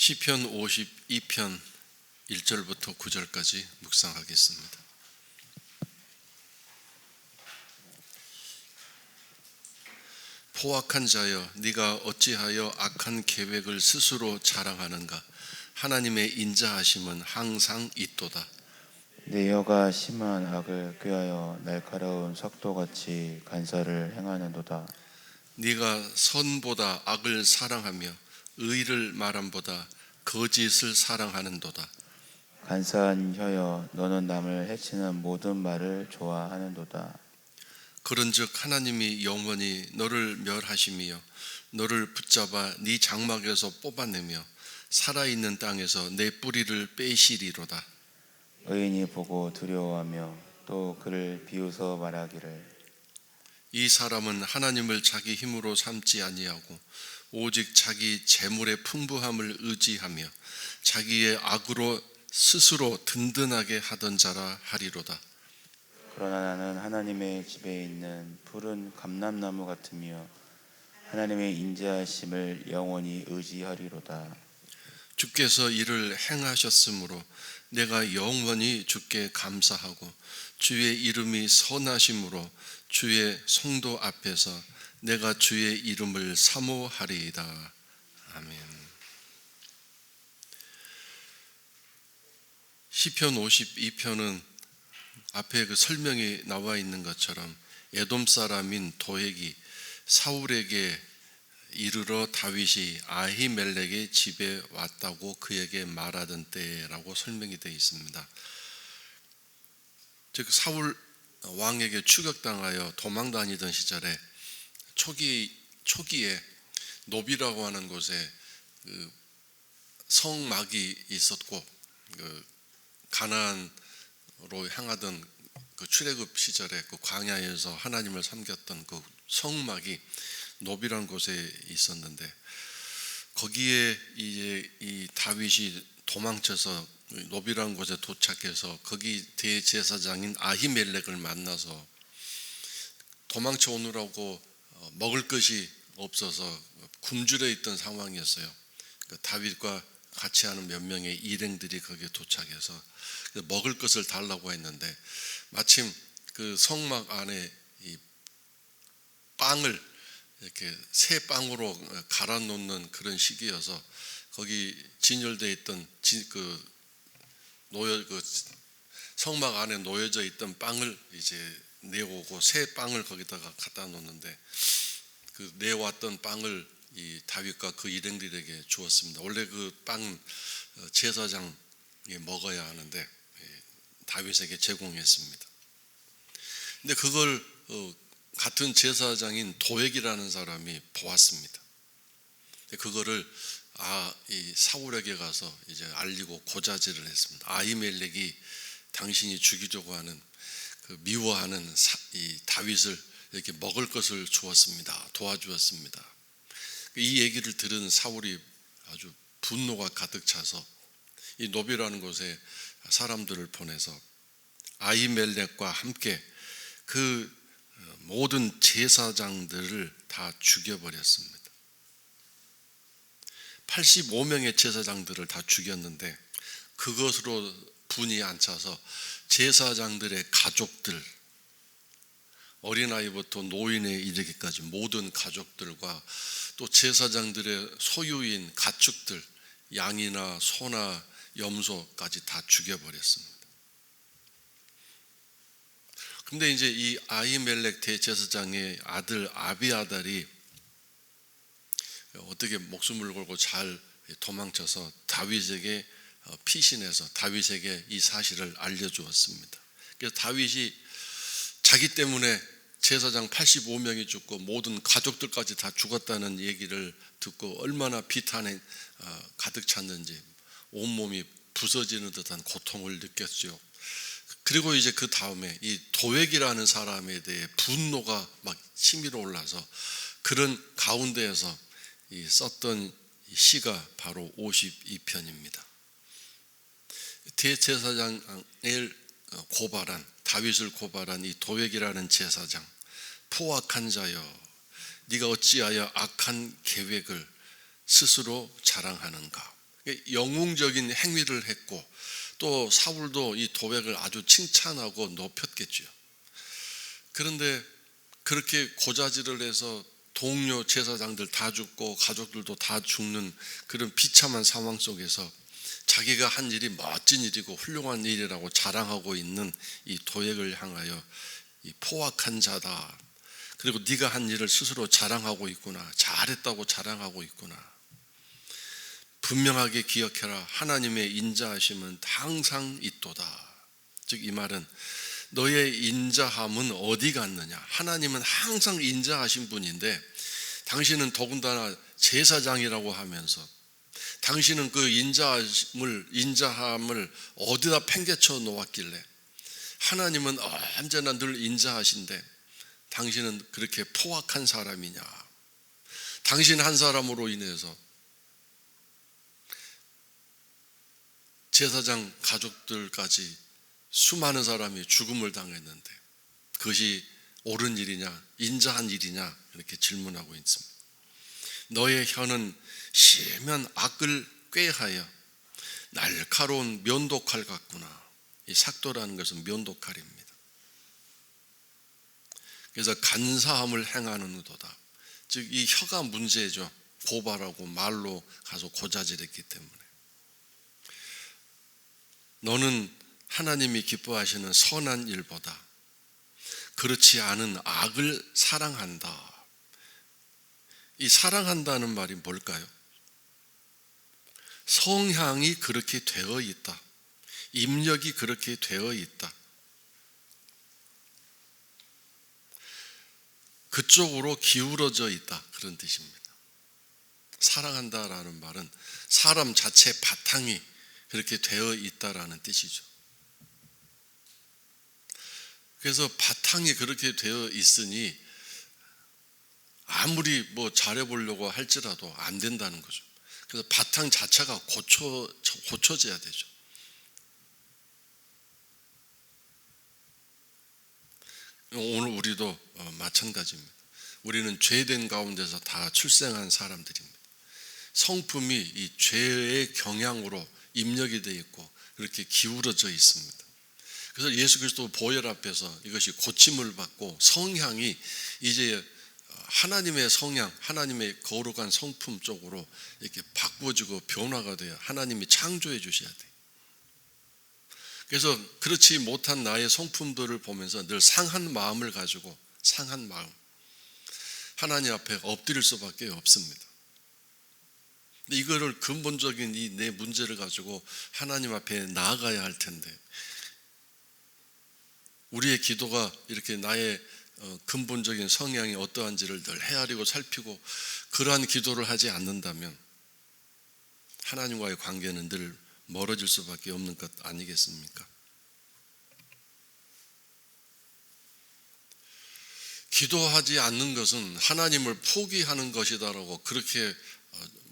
시편 52편 1절부터 9절까지 묵상하겠습니다. 포악한 자여, 네가 어찌하여 악한 계획을 스스로 자랑하는가? 하나님의 인자하심은 항상 있도다. 내 혀가 심한 악을 꾀하여 날카로운 석도같이 간사를 행하는도다. 네가 선보다 악을 사랑하며 의를 말함보다 거짓을 사랑하는도다. 간사한 혀여, 너는 남을 해치는 모든 말을 좋아하는도다. 그런즉 하나님이 영원히 너를 멸하심이여 너를 붙잡아 네 장막에서 뽑아내며 살아있는 땅에서 내 뿌리를 빼시리로다. 의인이 보고 두려워하며 또 그를 비웃어 말하기를, 이 사람은 하나님을 자기 힘으로 삼지 아니하고 오직 자기 재물의 풍부함을 의지하며 자기의 악으로 스스로 든든하게 하던 자라 하리로다. 그러나 나는 하나님의 집에 있는 푸른 감람나무 같으며 하나님의 인자하심을 영원히 의지하리로다. 주께서 이를 행하셨으므로 내가 영원히 주께 감사하고 주의 이름이 선하심으로 주의 성도 앞에서 내가 주의 이름을 사모하리이다. 아멘. 시편 52편은 앞에 그 설명이 나와 있는 것처럼 에돔 사람인 도액이 사울에게 이르러 다윗이 아히멜렉의 집에 왔다고 그에게 말하던 때라고 설명이 되어 있습니다. 즉 사울 왕에게 추격당하여 도망다니던 시절에 초기에 노비라고 하는 곳에 그 성막이 있었고 그 가나안으로 향하던 그 출애굽 시절에 그 광야에서 하나님을 섬겼던 그 성막이 노비라는 곳에 있었는데 거기에 이제 이 다윗이 도망쳐서 노비라는 곳에 도착해서 거기 대제사장인 아히멜렉을 만나서 도망쳐 오느라고 먹을 것이 없어서 굶주려 있던 상황이었어요. 다윗과 같이 하는 몇 명의 일행들이 거기에 도착해서 먹을 것을 달라고 했는데 마침 그 성막 안에 이 빵을 이렇게 새 빵으로 갈아 놓는 그런 시기여서 거기 진열되어 있던 그 성막 안에 놓여져 있던 빵을 이제 내오고 새 빵을 거기다가 갖다 놓는데 그 내왔던 빵을 이 다윗과 그 일행들에게 주었습니다. 원래 그 빵은 제사장이 먹어야 하는데 다윗에게 제공했습니다. 근데 그걸 같은 제사장인 도액이라는 사람이 보았습니다. 그거를 이 사울에게 가서 이제 알리고 고자질을 했습니다. 아히멜렉이 당신이 죽이려고 하는 그 미워하는 이 다윗을 이렇게 먹을 것을 주었습니다. 도와주었습니다. 이 얘기를 들은 사울이 아주 분노가 가득 차서 이 노비라는 곳에 사람들을 보내서 아히멜렉과 함께 그 모든 제사장들을 다 죽여버렸습니다. 85명의 제사장들을 다 죽였는데 그것으로 분이 안 차서 제사장들의 가족들, 어린아이부터 노인에 이르기까지 모든 가족들과 또 제사장들의 소유인 가축들, 양이나 소나 염소까지 다 죽여버렸습니다. 근데 이제 이 아히멜렉 대제사장의 아들 아비아달이 어떻게 목숨을 걸고 잘 도망쳐서 다윗에게 피신해서 다윗에게 이 사실을 알려주었습니다. 그래서 다윗이 자기 때문에 제사장 85명이 죽고 모든 가족들까지 다 죽었다는 얘기를 듣고 얼마나 비탄에 가득 찼는지 온몸이 부서지는 듯한 고통을 느꼈죠. 그리고 이제 그 다음에 이 도액이라는 사람에 대해 분노가 막 치밀어 올라서 그런 가운데에서 썼던 시가 바로 52편입니다. 대제사장을 고발한 다윗을 고발한 이 도액이라는 제사장, 포악한 자여, 네가 어찌하여 악한 계획을 스스로 자랑하는가? 영웅적인 행위를 했고 또 사울도 이 도액을 아주 칭찬하고 높였겠죠. 그런데 그렇게 고자질을 해서 동료 제사장들 다 죽고 가족들도 다 죽는 그런 비참한 상황 속에서 자기가 한 일이 멋진 일이고 훌륭한 일이라고 자랑하고 있는 이 도액을 향하여 이 포악한 자다. 그리고 네가 한 일을 스스로 자랑하고 있구나. 잘했다고 자랑하고 있구나. 분명하게 기억해라. 하나님의 인자하심은 항상 있도다. 즉 이 말은 너의 인자함은 어디 갔느냐. 하나님은 항상 인자하신 분인데 당신은 더군다나 제사장이라고 하면서 당신은 그 인자함을 어디다 팽개쳐 놓았길래 하나님은 언제나 늘 인자하신데 당신은 그렇게 포악한 사람이냐. 당신 한 사람으로 인해서 제사장 가족들까지 수많은 사람이 죽음을 당했는데 그것이 옳은 일이냐 인자한 일이냐 이렇게 질문하고 있습니다. 너의 혀는 심한 악을 꾀하여 날카로운 면도칼 같구나. 이 삭도라는 것은 면도칼입니다. 그래서 간사함을 행하는 의도다. 즉 이 혀가 문제죠. 고발하고 말로 가서 고자질했기 때문에. 너는 하나님이 기뻐하시는 선한 일보다 그렇지 않은 악을 사랑한다. 이 사랑한다는 말이 뭘까요? 성향이 그렇게 되어 있다. 입력이 그렇게 되어 있다. 그쪽으로 기울어져 있다. 그런 뜻입니다. 사랑한다라는 말은 사람 자체 바탕이 그렇게 되어 있다라는 뜻이죠. 그래서 바탕이 그렇게 되어 있으니 아무리 뭐 잘해보려고 할지라도 안 된다는 거죠. 그래서 바탕 자체가 고쳐져야 되죠. 오늘 우리도 마찬가지입니다. 우리는 죄된 가운데서 다 출생한 사람들입니다. 성품이 이 죄의 경향으로 입력이 되어 있고 그렇게 기울어져 있습니다. 그래서 예수 그리스도 보혈 앞에서 이것이 고침을 받고 성향이 이제 하나님의 성향, 하나님의 거룩한 성품 쪽으로 이렇게 바꾸어지고 변화가 돼요. 하나님이 창조해 주셔야 돼요. 그래서 그렇지 못한 나의 성품들을 보면서 늘 상한 마음을 가지고 상한 마음 하나님 앞에 엎드릴 수밖에 없습니다. 근데 이거를 근본적인 이 내 문제를 가지고 하나님 앞에 나아가야 할 텐데 우리의 기도가 이렇게 나의 근본적인 성향이 어떠한지를 늘 헤아리고 살피고 그러한 기도를 하지 않는다면 하나님과의 관계는 늘 멀어질 수밖에 없는 것 아니겠습니까? 기도하지 않는 것은 하나님을 포기하는 것이다라고 그렇게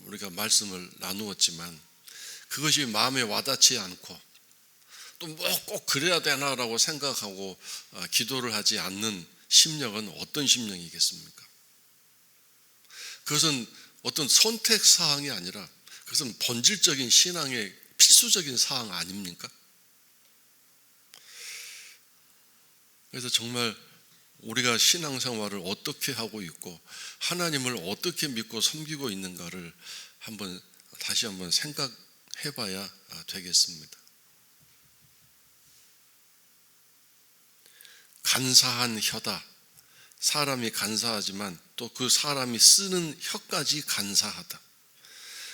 우리가 말씀을 나누었지만 그것이 마음에 와닿지 않고 또 뭐 꼭 그래야 되나라고 생각하고 기도를 하지 않는 심령은 어떤 심령이겠습니까? 그것은 어떤 선택 사항이 아니라 그것은 본질적인 신앙의 필수적인 사항 아닙니까? 그래서 정말 우리가 신앙생활을 어떻게 하고 있고 하나님을 어떻게 믿고 섬기고 있는가를 다시 한번 생각해 봐야 되겠습니다. 간사한 혀다. 사람이 간사하지만 또 그 사람이 쓰는 혀까지 간사하다.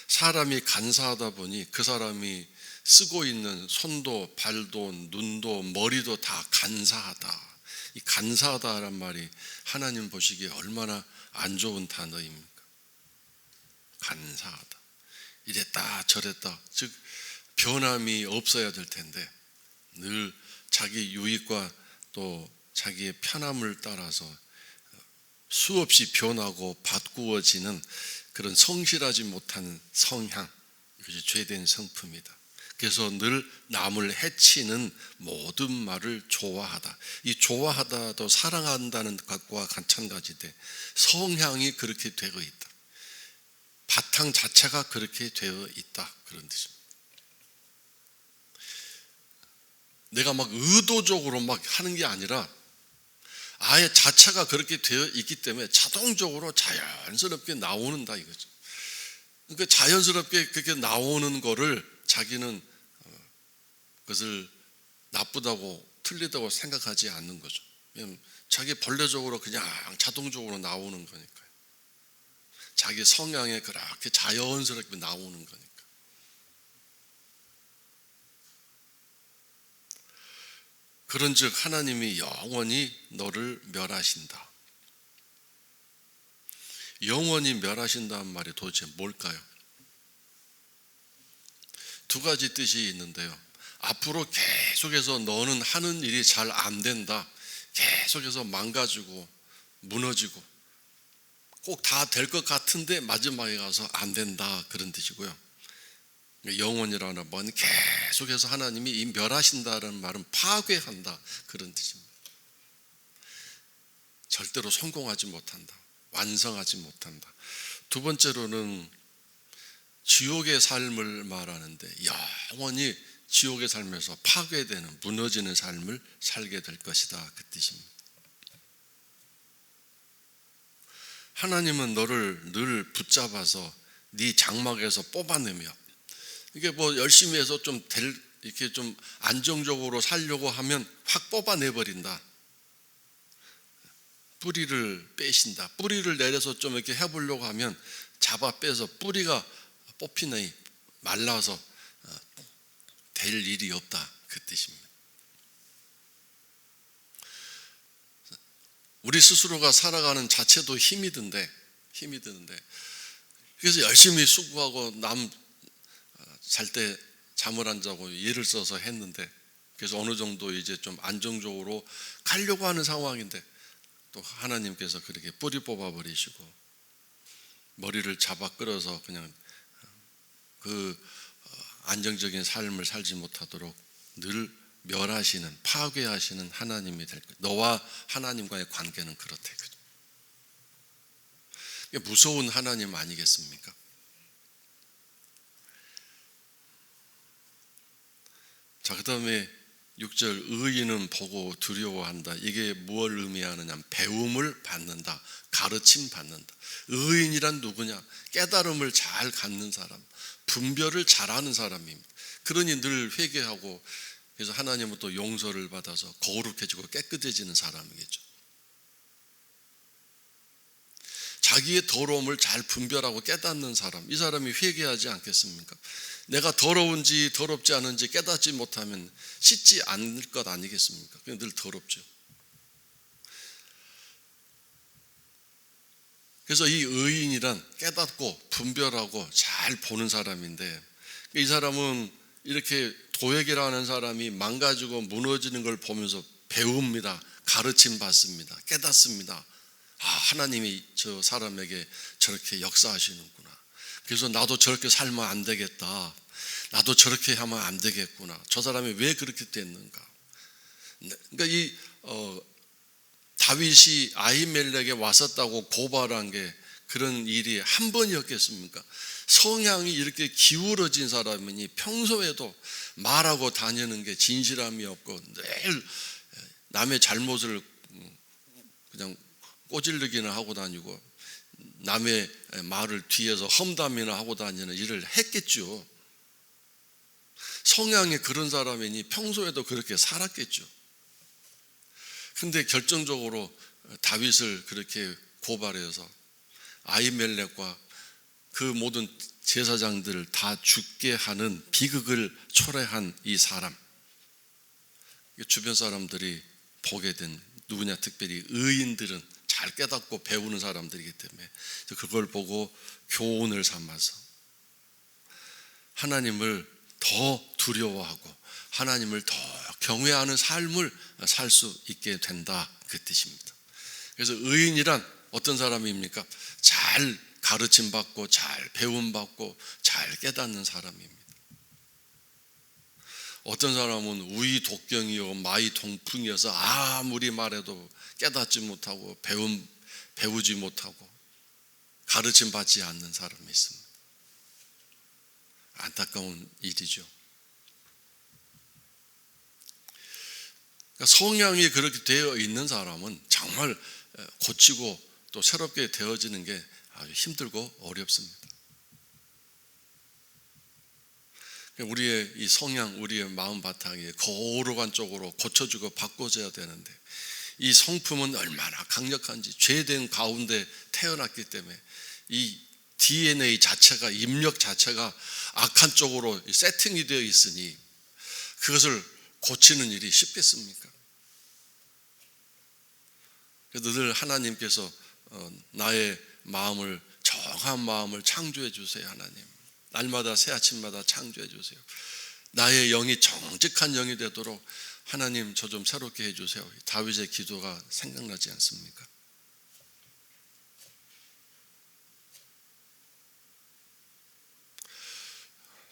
사람이 간사하다 보니 그 사람이 쓰고 있는 손도 발도 눈도 머리도 다 간사하다. 이 간사하다란 말이 하나님 보시기에 얼마나 안 좋은 단어입니까? 간사하다. 이랬다 저랬다. 즉 변함이 없어야 될 텐데 늘 자기 유익과 또 자기의 편함을 따라서 수없이 변하고 바꾸어지는 그런 성실하지 못한 성향, 이것이 죄된 성품이다. 그래서 늘 남을 해치는 모든 말을 좋아하다. 이 좋아하다도 사랑한다는 것과 마찬가지인데 성향이 그렇게 되고 있다. 바탕 자체가 그렇게 되어 있다, 그런 뜻입니다. 내가 막 의도적으로 막 하는 게 아니라 아예 자체가 그렇게 되어 있기 때문에 자동적으로 자연스럽게 나오는다 이거죠. 그러니까 자연스럽게 그렇게 나오는 거를 자기는 그것을 나쁘다고 틀리다고 생각하지 않는 거죠. 왜냐하면 자기 본래적으로 그냥 자동적으로 나오는 거니까요. 자기 성향에 그렇게 자연스럽게 나오는 거니까. 그런즉 하나님이 영원히 너를 멸하신다. 영원히 멸하신다는 말이 도대체 뭘까요? 두 가지 뜻이 있는데요. 앞으로 계속해서 너는 하는 일이 잘 안 된다. 계속해서 망가지고 무너지고 꼭 다 될 것 같은데 마지막에 가서 안 된다, 그런 뜻이고요. 영원이라는 말은 계속해서 하나님이 이 멸하신다는 말은 파괴한다, 그런 뜻입니다. 절대로 성공하지 못한다, 완성하지 못한다. 두 번째로는 지옥의 삶을 말하는데 영원히 지옥의 삶에서 파괴되는, 무너지는 삶을 살게 될 것이다, 그 뜻입니다. 하나님은 너를 늘 붙잡아서 네 장막에서 뽑아내며, 이게 뭐 열심히 해서 이렇게 좀 안정적으로 살려고 하면 확 뽑아내버린다. 뿌리를 빼신다. 뿌리를 내려서 좀 이렇게 해보려고 하면 잡아 빼서 뿌리가 뽑히니 말라서 될 일이 없다, 그 뜻입니다. 우리 스스로가 살아가는 자체도 힘이 드는데 그래서 열심히 수고하고 남 잘 때 잠을 안 자고 예를 써서 했는데, 그래서 어느 정도 이제 좀 안정적으로 가려고 하는 상황인데 또 하나님께서 그렇게 뿌리 뽑아 버리시고 머리를 잡아 끌어서 그냥 그 안정적인 삶을 살지 못하도록 늘 멸하시는, 파괴하시는 하나님이 될 거예요. 너와 하나님과의 관계는 그렇대. 무서운 하나님 아니겠습니까? 자, 그 다음에 6절, 의인은 보고 두려워한다. 이게 무엇을 의미하느냐? 배움을 받는다, 가르침 받는다. 의인이란 누구냐? 깨달음을 잘 갖는 사람, 분별을 잘하는 사람입니다. 그러니 늘 회개하고, 그래서 하나님은 또 용서를 받아서 거룩해지고 깨끗해지는 사람이겠죠. 자기의 더러움을 잘 분별하고 깨닫는 사람, 이 사람이 회개하지 않겠습니까? 내가 더러운지 더럽지 않은지 깨닫지 못하면 씻지 않을 것 아니겠습니까? 그냥 늘 더럽죠. 그래서 이 의인이란 깨닫고 분별하고 잘 보는 사람인데, 이 사람은 이렇게 도액이라는 사람이 망가지고 무너지는 걸 보면서 배웁니다. 가르침 받습니다. 깨닫습니다. 아, 하나님이 저 사람에게 저렇게 역사하시는구나. 그래서 나도 저렇게 살면 안 되겠다. 나도 저렇게 하면 안 되겠구나. 저 사람이 왜 그렇게 됐는가. 그러니까 다윗이 아히멜렉에 왔었다고 고발한 게 그런 일이 한 번이었겠습니까? 성향이 이렇게 기울어진 사람이니 평소에도 말하고 다니는 게 진실함이 없고 늘 남의 잘못을 그냥 꼬질르기는 하고 다니고 남의 말을 뒤에서 험담이나 하고 다니는 일을 했겠죠. 성향이 그런 사람이니 평소에도 그렇게 살았겠죠. 근데 결정적으로 다윗을 그렇게 고발해서 아히멜렉과 그 모든 제사장들을 다 죽게 하는 비극을 초래한 이 사람, 주변 사람들이 보게 된 누구냐? 특별히 의인들은 잘 깨닫고 배우는 사람들이기 때문에 그걸 보고 교훈을 삼아서 하나님을 더 두려워하고 하나님을 더 경외하는 삶을 살 수 있게 된다, 그 뜻입니다. 그래서 의인이란 어떤 사람입니까? 잘 가르침 받고 잘 배움 받고 잘 깨닫는 사람입니다. 어떤 사람은 우이 독경이요 마이 동풍이어서 아무리 말해도 깨닫지 못하고 배우지 못하고 가르침 받지 않는 사람이 있습니다. 안타까운 일이죠. 그러니까 성향이 그렇게 되어 있는 사람은 정말 고치고 또 새롭게 되어지는 게 아주 힘들고 어렵습니다. 우리의 이 성향, 우리의 마음 바탕이 거룩한 쪽으로 고쳐주고 바꿔줘야 되는데, 이 성품은 얼마나 강력한지, 죄된 가운데 태어났기 때문에 이 DNA 자체가, 입력 자체가 악한 쪽으로 세팅이 되어 있으니 그것을 고치는 일이 쉽겠습니까? 그래서 늘 하나님께서 나의 마음을, 정한 마음을 창조해 주세요. 하나님, 날마다 새 아침마다 창조해 주세요. 나의 영이 정직한 영이 되도록 하나님 저 좀 새롭게 해주세요. 다윗의 기도가 생각나지 않습니까?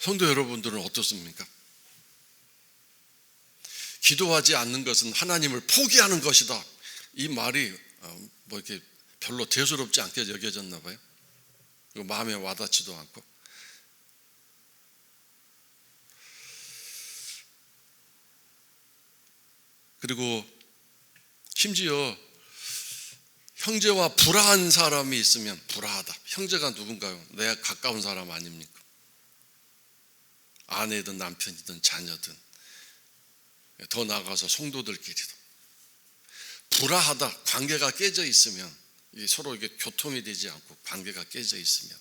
성도 여러분들은 어떻습니까? 기도하지 않는 것은 하나님을 포기하는 것이다, 이 말이 뭐 이렇게 별로 대수롭지 않게 여겨졌나 봐요. 마음에 와닿지도 않고. 그리고 심지어 형제와 불화한 사람이 있으면, 불화하다, 형제가 누군가요? 내가 가까운 사람 아닙니까? 아내든 남편이든 자녀든, 더 나아가서 성도들끼리도 불화하다, 관계가 깨져 있으면, 서로 이게 교통이 되지 않고 관계가 깨져 있으면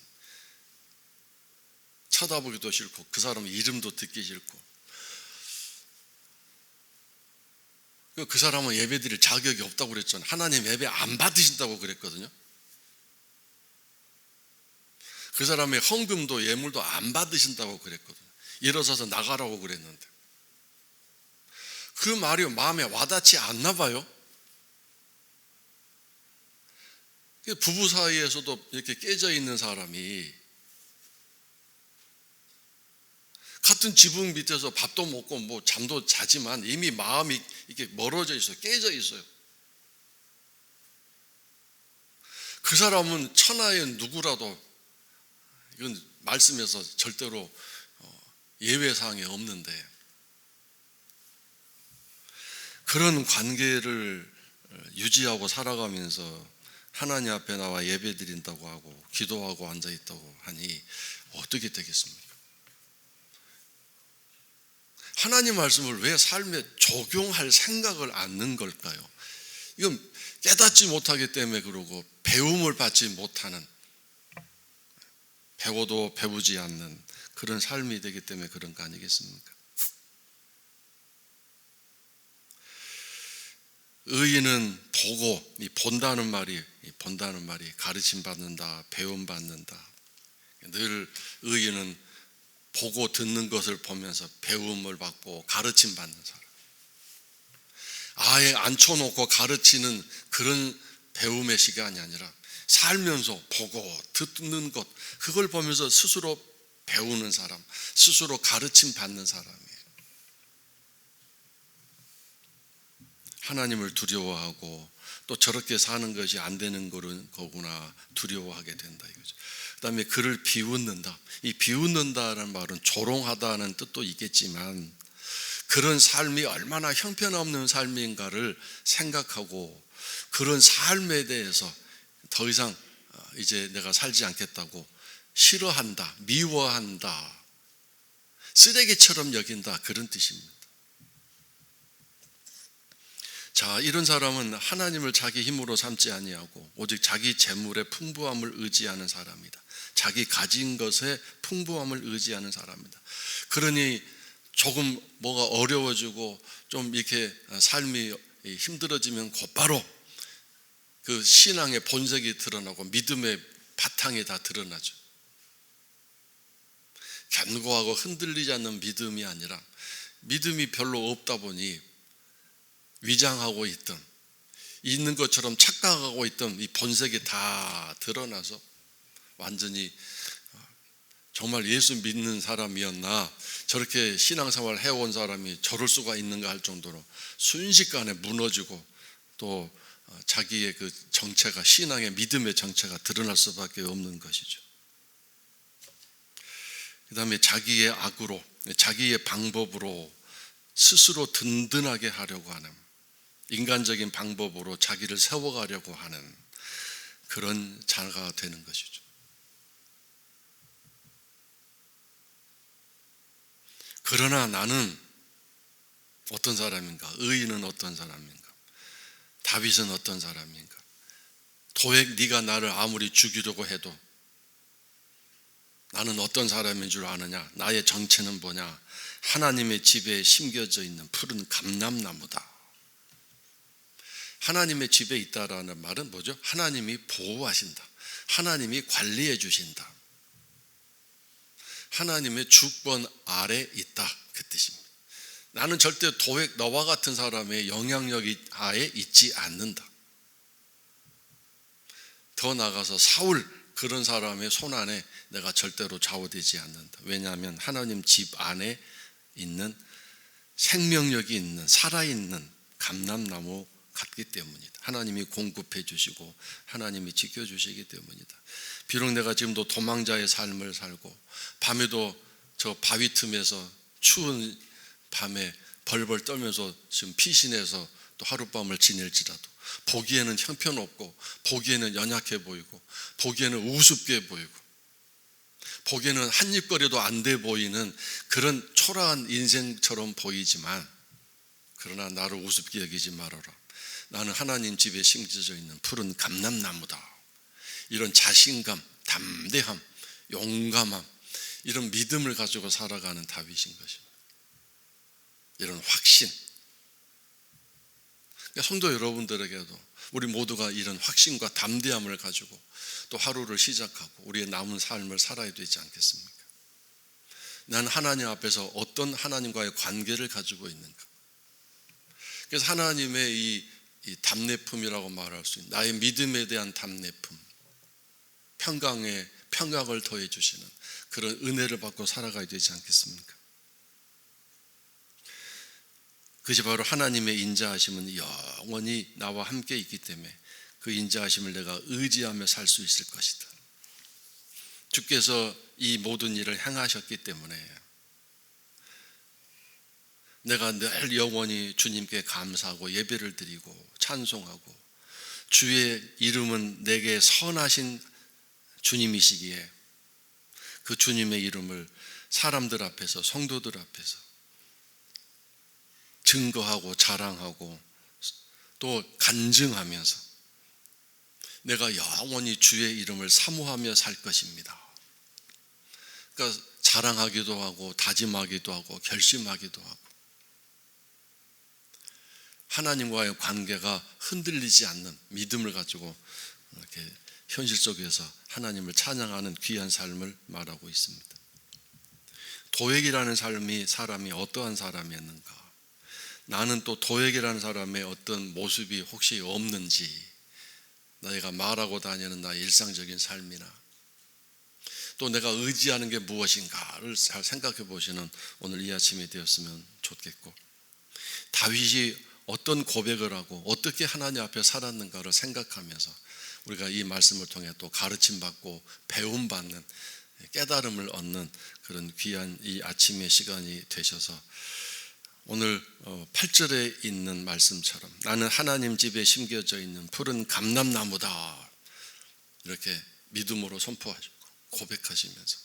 쳐다보기도 싫고 그 사람 이름도 듣기 싫고, 그 사람은 예배 드릴 자격이 없다고 그랬잖아요. 하나님 예배 안 받으신다고 그랬거든요. 그 사람의 헌금도 예물도 안 받으신다고 그랬거든요. 일어서서 나가라고 그랬는데, 그 말이 마음에 와닿지 않나 봐요. 부부 사이에서도 이렇게 깨져 있는 사람이 같은 지붕 밑에서 밥도 먹고 뭐 잠도 자지만 이미 마음이 이렇게 멀어져 있어요. 깨져 있어요. 그 사람은 천하의 누구라도, 이건 말씀에서 절대로 예외사항이 없는데, 그런 관계를 유지하고 살아가면서 하나님 앞에 나와 예배 드린다고 하고 기도하고 앉아있다고 하니 어떻게 되겠습니까? 하나님 말씀을 왜 삶에 적용할 생각을 않는 걸까요? 이건 깨닫지 못하기 때문에 그러고, 배움을 받지 못하는, 배워도 배우지 않는 그런 삶이 되기 때문에 그런 거 아니겠습니까? 의인은 보고, 이 본다는 말이 가르침 받는다, 배움 받는다. 늘 의인은 보고 듣는 것을 보면서 배움을 받고 가르침 받는 사람. 아예 앉혀놓고 가르치는 그런 배움의 시간이 아니라 살면서 보고 듣는 것, 그걸 보면서 스스로 배우는 사람, 스스로 가르침 받는 사람이에요. 하나님을 두려워하고 또 저렇게 사는 것이 안 되는 거구나 두려워하게 된다 이거죠. 그 다음에 그를 비웃는다. 이 비웃는다라는 말은 조롱하다는 뜻도 있겠지만, 그런 삶이 얼마나 형편없는 삶인가를 생각하고 그런 삶에 대해서 더 이상 이제 내가 살지 않겠다고 싫어한다, 미워한다, 쓰레기처럼 여긴다, 그런 뜻입니다. 자, 이런 사람은 하나님을 자기 힘으로 삼지 아니하고 오직 자기 재물의 풍부함을 의지하는 사람이다. 자기 가진 것의 풍부함을 의지하는 사람이다. 그러니 조금 뭐가 어려워지고 좀 이렇게 삶이 힘들어지면 곧바로 그 신앙의 본색이 드러나고 믿음의 바탕이 다 드러나죠. 견고하고 흔들리지 않는 믿음이 아니라, 믿음이 별로 없다 보니 위장하고 있는 것처럼 착각하고 있던 이 본색이 다 드러나서 완전히 정말 예수 믿는 사람이었나, 저렇게 신앙생활 해온 사람이 저럴 수가 있는가 할 정도로 순식간에 무너지고 또 자기의 그 정체가, 신앙의 믿음의 정체가 드러날 수밖에 없는 것이죠. 그 다음에 자기의 악으로, 자기의 방법으로 스스로 든든하게 하려고 하는, 인간적인 방법으로 자기를 세워가려고 하는 그런 자가 되는 것이죠. 그러나 나는 어떤 사람인가? 의인은 어떤 사람인가? 다윗은 어떤 사람인가? 도액 네가 나를 아무리 죽이려고 해도 나는 어떤 사람인 줄 아느냐? 나의 정체는 뭐냐? 하나님의 집에 심겨져 있는 푸른 감람나무다. 하나님의 집에 있다라는 말은 뭐죠? 하나님이 보호하신다. 하나님이 관리해 주신다. 하나님의 주권 아래 있다, 그 뜻입니다. 나는 절대 도액 너와 같은 사람의 영향력 하에 있지 않는다. 더 나아가서 사울 그런 사람의 손 안에 내가 절대로 좌우되지 않는다. 왜냐하면 하나님 집 안에 있는 생명력이 있는, 살아있는 감람나무 같기 때문이다. 하나님이 공급해 주시고 하나님이 지켜주시기 때문이다. 비록 내가 지금도 도망자의 삶을 살고 밤에도 저 바위 틈에서 추운 밤에 벌벌 떨면서 지금 피신해서 또 하룻밤을 지낼지라도 보기에는 형편없고 보기에는 연약해 보이고 보기에는 우습게 보이고 보기에는 한입거리도 안 돼 보이는 그런 초라한 인생처럼 보이지만, 그러나 나를 우습게 여기지 말아라. 나는 하나님 집에 심겨져 있는 푸른 감람나무다. 이런 자신감, 담대함, 용감함, 이런 믿음을 가지고 살아가는 다윗인 것입니다. 이런 확신. 그러니까 성도 여러분들에게도 우리 모두가 이런 확신과 담대함을 가지고 또 하루를 시작하고 우리의 남은 삶을 살아야 되지 않겠습니까? 나는 하나님 앞에서 어떤 하나님과의 관계를 가지고 있는가? 그래서 하나님의 이 담내품이라고 말할 수 있는 나의 믿음에 대한 담내품, 평강을 더해 주시는 그런 은혜를 받고 살아가야 되지 않겠습니까? 그것이 바로 하나님의 인자하심은 영원히 나와 함께 있기 때문에 그 인자하심을 내가 의지하며 살 수 있을 것이다. 주께서 이 모든 일을 행하셨기 때문에 내가 늘 영원히 주님께 감사하고 예배를 드리고 찬송하고, 주의 이름은 내게 선하신 주님이시기에 그 주님의 이름을 사람들 앞에서, 성도들 앞에서 증거하고 자랑하고 또 간증하면서 내가 영원히 주의 이름을 사모하며 살 것입니다. 그러니까 자랑하기도 하고 다짐하기도 하고 결심하기도 하고, 하나님과의 관계가 흔들리지 않는 믿음을 가지고 이렇게 현실 속에서 하나님을 찬양하는 귀한 삶을 말하고 있습니다. 도액이라는 사람이 어떠한 사람이었는가? 나는 또 도액이라는 사람의 어떤 모습이 혹시 없는지, 내가 말하고 다니는 나의 일상적인 삶이나 또 내가 의지하는 게 무엇인가를 잘 생각해 보시는 오늘 이 아침이 되었으면 좋겠고, 다윗이 어떤 고백을 하고 어떻게 하나님 앞에 살았는가를 생각하면서 우리가 이 말씀을 통해 또 가르침받고 배움받는, 깨달음을 얻는 그런 귀한 이 아침의 시간이 되셔서 오늘 8절에 있는 말씀처럼 나는 하나님 집에 심겨져 있는 푸른 감람나무다, 이렇게 믿음으로 선포하시고 고백하시면서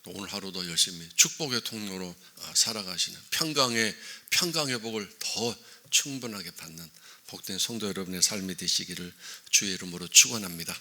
오늘 하루도 열심히 축복의 통로로 살아가시는 평강의 복을 더 충분하게 받는 복된 성도 여러분의 삶이 되시기를 주의 이름으로 축원합니다.